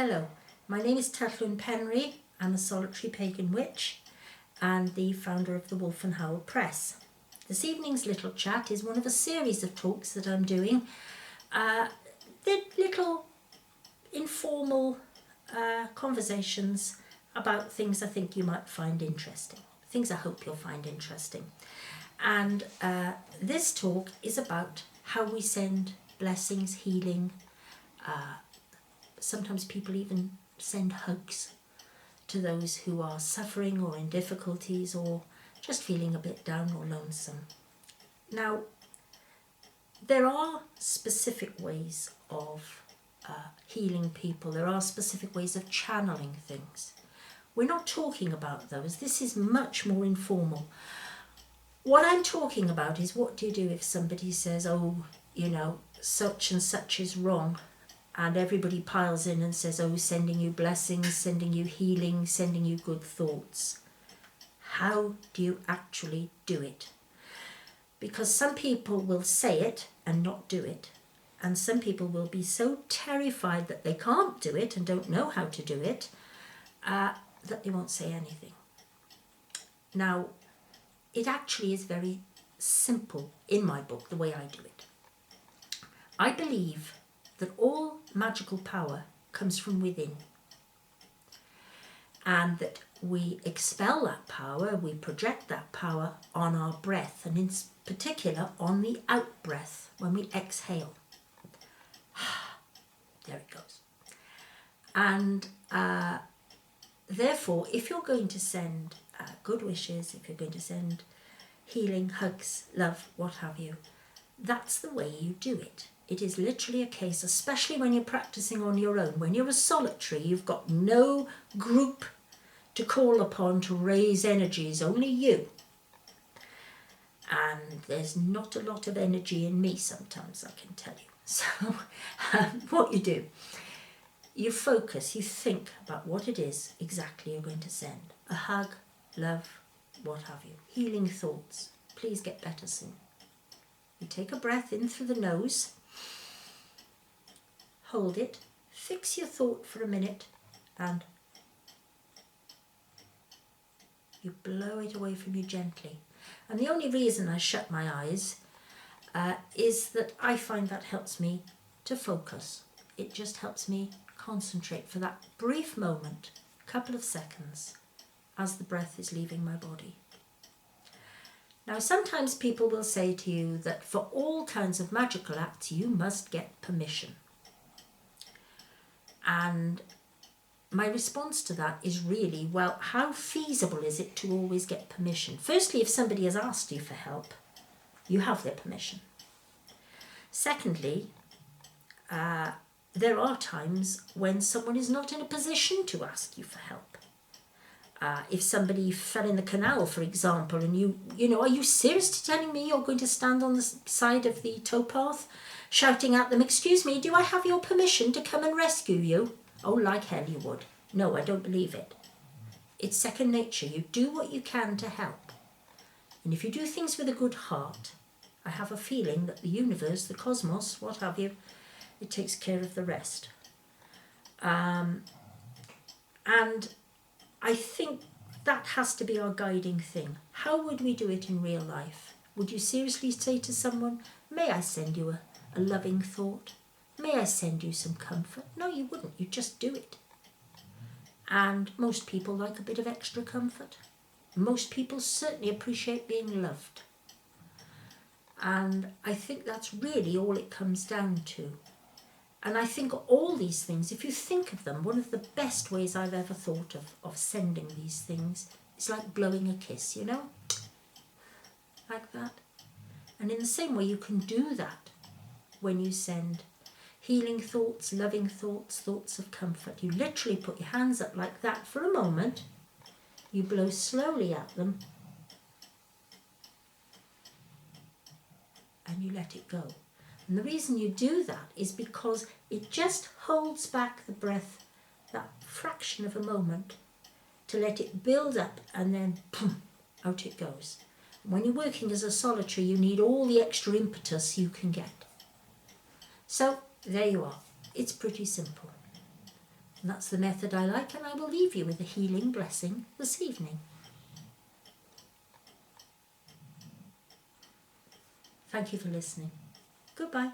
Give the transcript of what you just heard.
Hello, my name is Tatlwn Penry. I'm a solitary pagan witch and the founder of the Wolf and Howl Press. This evening's little chat is one of a series of talks that I'm doing. They're little informal conversations about things I think you might find interesting, things I hope you'll find interesting. And this talk is about how we send blessings, healing. Sometimes people even send hugs to those who are suffering or in difficulties or just feeling a bit down or lonesome. Now, there are specific ways of healing people. There are specific ways of channeling things. We're not talking about those. This is much more informal. What I'm talking about is, what do you do if somebody says, oh, you know, such and such is wrong, and everybody piles in and says, oh, sending you blessings, sending you healing, sending you good thoughts. How do you actually do it? Because some people will say it and not do it. And some people will be so terrified that they can't do it and don't know how to do it, that they won't say anything. Now, it actually is very simple in my book, the way I do it. I believe that all magical power comes from within, and that we expel that power, we project that power on our breath, and in particular on the out breath when we exhale. There it goes. And therefore, if you're going to send good wishes, if you're going to send healing, hugs, love, what have you, that's the way you do it. It is literally a case, especially when you're practicing on your own. When you're a solitary, you've got no group to call upon to raise energies, only you. And there's not a lot of energy in me sometimes, I can tell you. So what you do, you focus, you think about what it is exactly you're going to send. A hug, love, what have you. Healing thoughts. Please get better soon. You take a breath in through the nose. Hold it, fix your thought for a minute, and you blow it away from you gently. And the only reason I shut my eyes is that I find that helps me to focus. It just helps me concentrate for that brief moment, couple of seconds, as the breath is leaving my body. Now, sometimes people will say to you that for all kinds of magical acts, you must get permission. And my response to that is really, well, how feasible is it to always get permission? Firstly, if somebody has asked you for help, you have their permission. Secondly, there are times when someone is not in a position to ask you for help. If somebody fell in the canal, for example, and you know, are you seriously telling me you're going to stand on the side of the towpath shouting at them, excuse me, do I have your permission to come and rescue you? Oh, like hell you would. No, I don't believe it. It's second nature. You do what you can to help. And if you do things with a good heart, I have a feeling that the universe, the cosmos, what have you, it takes care of the rest. And I think that has to be our guiding thing. How would we do it in real life? Would you seriously say to someone, may I send you a loving thought? May I send you some comfort? No, you wouldn't. You'd just do it. And most people like a bit of extra comfort. Most people certainly appreciate being loved. And I think that's really all it comes down to. And I think all these things, if you think of them, one of the best ways I've ever thought of sending these things is like blowing a kiss, you know? Like that. And in the same way, you can do that when you send healing thoughts, loving thoughts, thoughts of comfort. You literally put your hands up like that for a moment. You blow slowly at them. And you let it go. And the reason you do that is because it just holds back the breath, that fraction of a moment, to let it build up, and then boom, out it goes. When you're working as a solitary, you need all the extra impetus you can get. So there you are. It's pretty simple. And that's the method I like, and I will leave you with a healing blessing this evening. Thank you for listening. Goodbye.